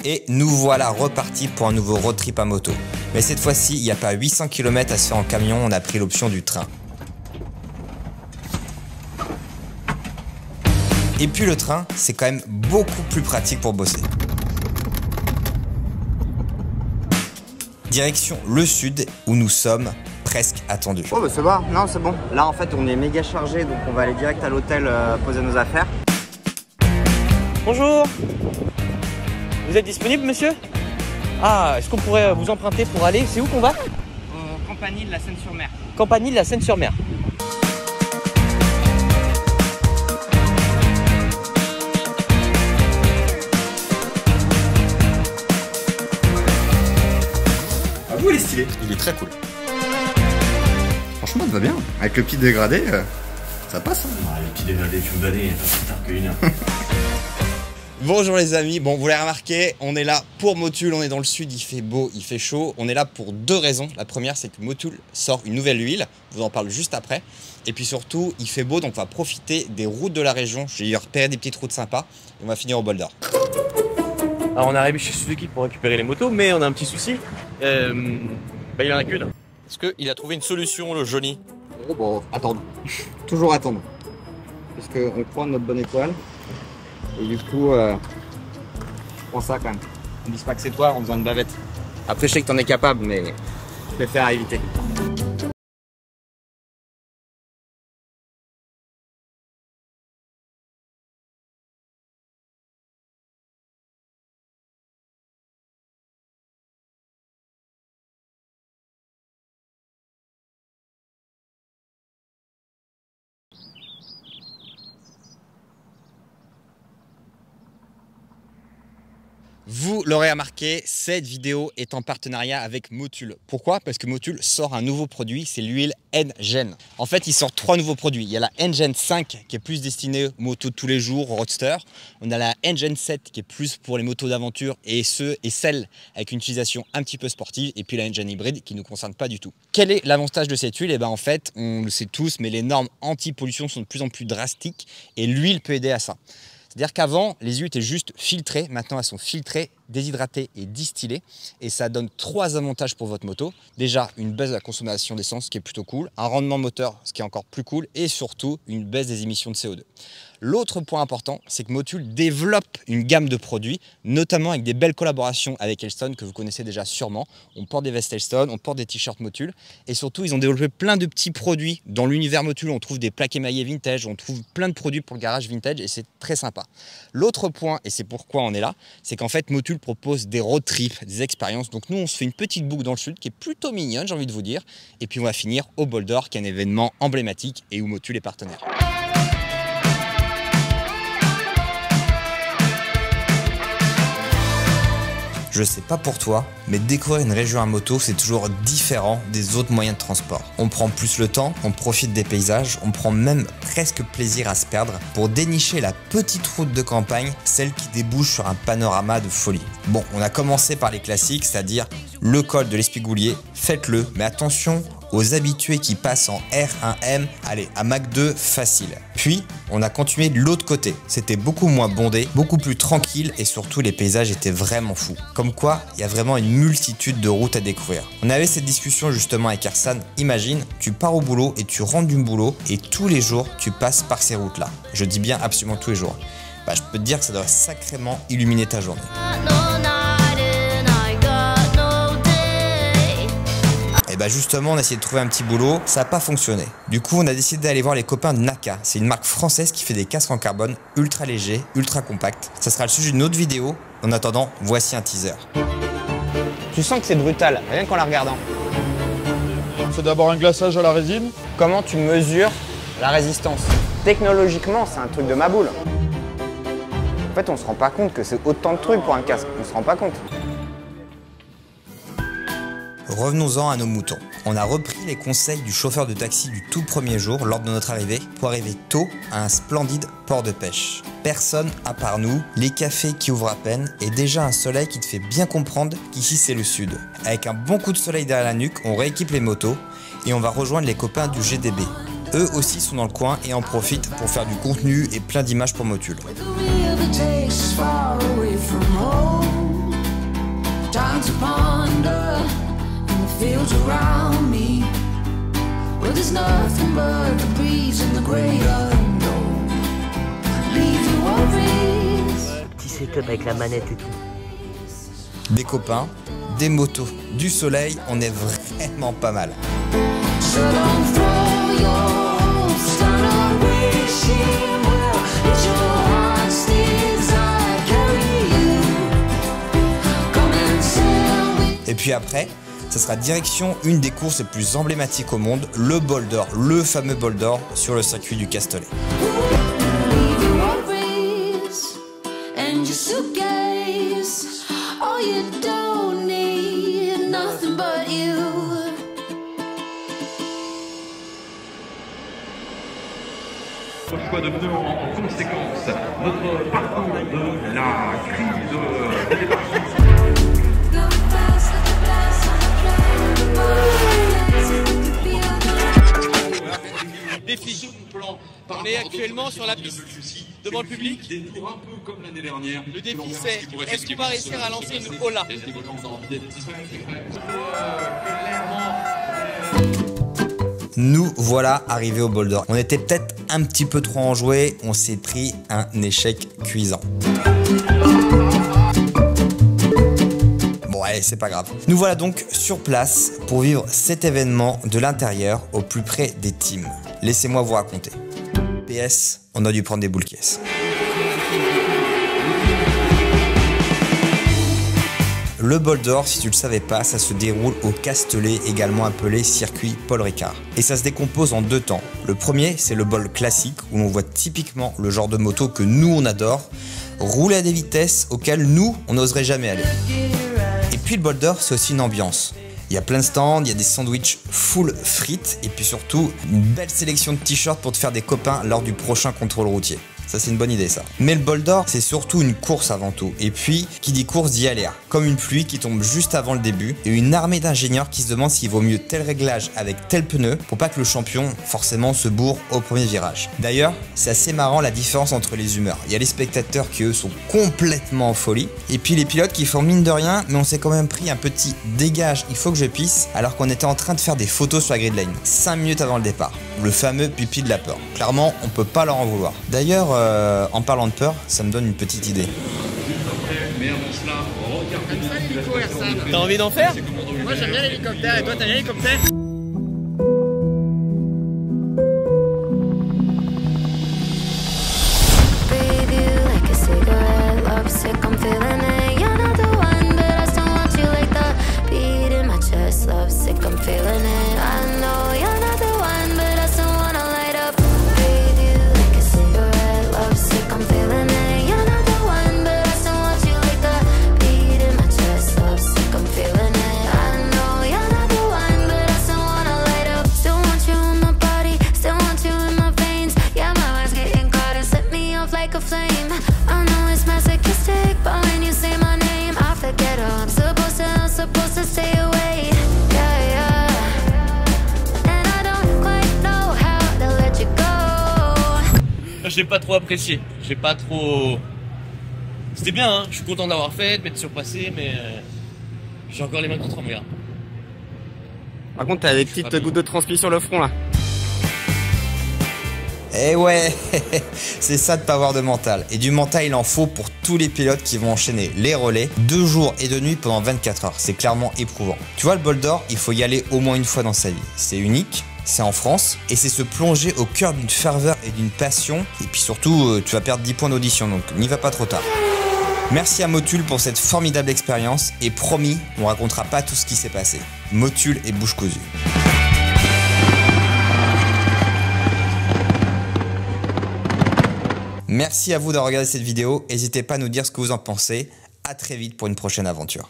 Et nous voilà repartis pour un nouveau road trip à moto. Mais cette fois-ci, il n'y a pas 800 km à se faire en camion, on a pris l'option du train. Et puis le train, c'est quand même beaucoup plus pratique pour bosser. Direction le sud, où nous sommes presque attendus. Oh bah c'est bon, non c'est bon. Là en fait on est méga chargé, donc on va aller direct à l'hôtel poser nos affaires. Bonjour. Vous êtes disponible, monsieur? Ah, est-ce qu'on pourrait vous emprunter pour aller? C'est où qu'on va? Compagnie de la Seine-sur-Mer. Compagnie de la Seine-sur-Mer. Ah vous, il est stylé. Il est très cool. Franchement, ça va bien. Avec le petit dégradé, ça passe. Hein. Ah, les petits dégradés, tu me donnais, il n'y a pas plus tard qu'une heure. Bonjour les amis, bon vous l'avez remarqué, on est là pour Motul, on est dans le sud, il fait beau, il fait chaud. On est là pour deux raisons. La première c'est que Motul sort une nouvelle huile, je vous en parle juste après. Et puis surtout, il fait beau donc on va profiter des routes de la région. J'ai repéré des petites routes sympas et on va finir au bol d'or. Alors on est arrivé chez Suzuki pour récupérer les motos, mais on a un petit souci. Il en a qu'une. Est-ce qu'il a trouvé une solution le Johnny? Oh bon, attendre. Toujours attendre. Parce qu'on croit notre bonne étoile. Et du coup, je prends ça quand même. On dit pas que c'est toi en faisant une bavette. Après, je sais que t'en es capable, mais je préfère éviter. Vous l'aurez remarqué, cette vidéo est en partenariat avec Motul. Pourquoi? Parce que Motul sort un nouveau produit, c'est l'huile N-Gen. En fait, il sort trois nouveaux produits. Il y a la N-Gen 5 qui est plus destinée aux motos de tous les jours, aux roadster. On a la N-Gen 7 qui est plus pour les motos d'aventure et celle avec une utilisation un petit peu sportive. Et puis la N-Gen hybride qui ne nous concerne pas du tout. Quel est l'avantage de cette huile? Et en fait, on le sait tous, mais les normes anti-pollution sont de plus en plus drastiques et l'huile peut aider à ça. C'est-à-dire qu'avant, les huiles étaient juste filtrées. Maintenant, elles sont filtrées, déshydratées et distillées. Et ça donne trois avantages pour votre moto. Déjà, une baisse de la consommation d'essence, ce qui est plutôt cool. Un rendement moteur, ce qui est encore plus cool. Et surtout, une baisse des émissions de CO2. L'autre point important, c'est que Motul développe une gamme de produits, notamment avec des belles collaborations avec Elstone que vous connaissez déjà sûrement. On porte des vestes Elstone, on porte des t-shirts Motul et surtout ils ont développé plein de petits produits dans l'univers Motul. On trouve des plaques émaillées vintage, on trouve plein de produits pour le garage vintage et c'est très sympa. L'autre point, et c'est pourquoi on est là, c'est qu'en fait Motul propose des road trips, des expériences. Donc nous on se fait une petite boucle dans le sud qui est plutôt mignonne, j'ai envie de vous dire. Et puis on va finir au bol d'or qui est un événement emblématique et où Motul est partenaire. Je sais pas pour toi, mais découvrir une région à moto, c'est toujours différent des autres moyens de transport. On prend plus le temps, on profite des paysages, on prend même presque plaisir à se perdre pour dénicher la petite route de campagne, celle qui débouche sur un panorama de folie. Bon, on a commencé par les classiques, c'est-à-dire le col de l'Espigoulier, faites-le, mais attention aux habitués qui passent en R1M, allez, à Mach 2 facile. Puis, on a continué de l'autre côté. C'était beaucoup moins bondé, beaucoup plus tranquille et surtout les paysages étaient vraiment fous. Comme quoi, il y a vraiment une multitude de routes à découvrir. On avait cette discussion justement avec Ersan. Imagine, tu pars au boulot et tu rentres du boulot et tous les jours, tu passes par ces routes-là. Je dis bien absolument tous les jours. Je peux te dire que ça doit sacrément illuminer ta journée. Et justement, on a essayé de trouver un petit boulot, ça n'a pas fonctionné. Du coup, on a décidé d'aller voir les copains de Naka. C'est une marque française qui fait des casques en carbone ultra légers, ultra compacts. Ça sera le sujet d'une autre vidéo. En attendant, voici un teaser. Tu sens que c'est brutal, rien qu'en la regardant. C'est d'abord un glaçage à la résine. Comment tu mesures la résistance? Technologiquement, c'est un truc de ma boule. En fait, on se rend pas compte que c'est autant de trucs pour un casque. On se rend pas compte. Revenons-en à nos moutons. On a repris les conseils du chauffeur de taxi du tout premier jour lors de notre arrivée pour arriver tôt à un splendide port de pêche. Personne à part nous, les cafés qui ouvrent à peine et déjà un soleil qui te fait bien comprendre qu'ici c'est le sud. Avec un bon coup de soleil derrière la nuque, on rééquipe les motos et on va rejoindre les copains du GDB. Eux aussi sont dans le coin et en profitent pour faire du contenu et plein d'images pour Motul. Time to ponder in the fields around me, where there's nothing but the breeze and the great unknown. Leave your worries. Petit setup avec la manette et tout. Des copains, des motos, du soleil, on est vraiment pas mal. So don't throw your stone away. Wishing well, it's your heart's desire carry you. Come and sail with. Et puis après, ça sera direction une des courses les plus emblématiques au monde, le Bol d'Or, le fameux Bol d'Or sur le circuit du Castellet. Leave your worries and your suitcase. All you don't need, nothing but you. Choix de pneus en conséquence. Notre parcours de la crise Défi. On est actuellement sur la piste devant le public. un peu comme l'année dernière. Le défi c'est est-ce qu'on va réussir à lancer une Ola? Nous voilà arrivés au Bol d'Or. On était peut-être un petit peu trop enjoués, on s'est pris un échec cuisant. Bon allez, c'est pas grave. Nous voilà donc sur place pour vivre cet événement de l'intérieur au plus près des teams. Laissez-moi vous raconter. PS, on a dû prendre des boules caisses. Le Bol d'Or, si tu le savais pas, ça se déroule au Castellet, également appelé circuit Paul Ricard. Et ça se décompose en deux temps. Le premier, c'est le bol classique, où l'on voit typiquement le genre de moto que nous on adore, rouler à des vitesses auxquelles nous, on n'oserait jamais aller. Et puis le Bol d'Or, c'est aussi une ambiance. Il y a plein de stands, il y a des sandwichs full frites, et puis surtout, une belle sélection de t-shirts pour te faire des copains lors du prochain contrôle routier. Ça, c'est une bonne idée, ça. Mais le Bol d'Or, c'est surtout une course avant tout. Et puis, qui dit course dit aléa. Comme une pluie qui tombe juste avant le début et une armée d'ingénieurs qui se demandent s'il vaut mieux tel réglage avec tel pneu pour pas que le champion, forcément, se bourre au premier virage. D'ailleurs, c'est assez marrant la différence entre les humeurs. Il y a les spectateurs qui, eux, sont complètement en folie. Et puis les pilotes qui font mine de rien, mais on s'est quand même pris un petit dégage, il faut que je pisse, alors qu'on était en train de faire des photos sur la grid line. 5 minutes avant le départ. Le fameux pipi de la peur. Clairement, on peut pas leur en vouloir. D'ailleurs, en parlant de peur, ça me donne une petite idée. T'as envie d'en faire? Moi j'aime bien l'hélicoptère et toi t'as bien l'hélicoptère? J'ai pas trop apprécié, j'ai pas trop... C'était bien, hein, je suis content d'avoir fait, de m'être surpassé, mais j'ai encore les mains qui tremblent. Regarde. Par contre, t'as des petites gouttes de transpi sur le front là. Eh ouais, c'est ça de pas avoir de mental. Et du mental, il en faut pour tous les pilotes qui vont enchaîner les relais 2 jours et 2 nuits pendant 24 heures. C'est clairement éprouvant. Tu vois, le Bol d'Or, il faut y aller au moins une fois dans sa vie. C'est unique. C'est en France et c'est se plonger au cœur d'une ferveur et d'une passion. Et puis surtout, tu vas perdre 10 points d'audition, donc n'y va pas trop tard. Merci à Motul pour cette formidable expérience et promis, on racontera pas tout ce qui s'est passé. Motul et bouche cousue. Merci à vous d'avoir regardé cette vidéo. N'hésitez pas à nous dire ce que vous en pensez. À très vite pour une prochaine aventure.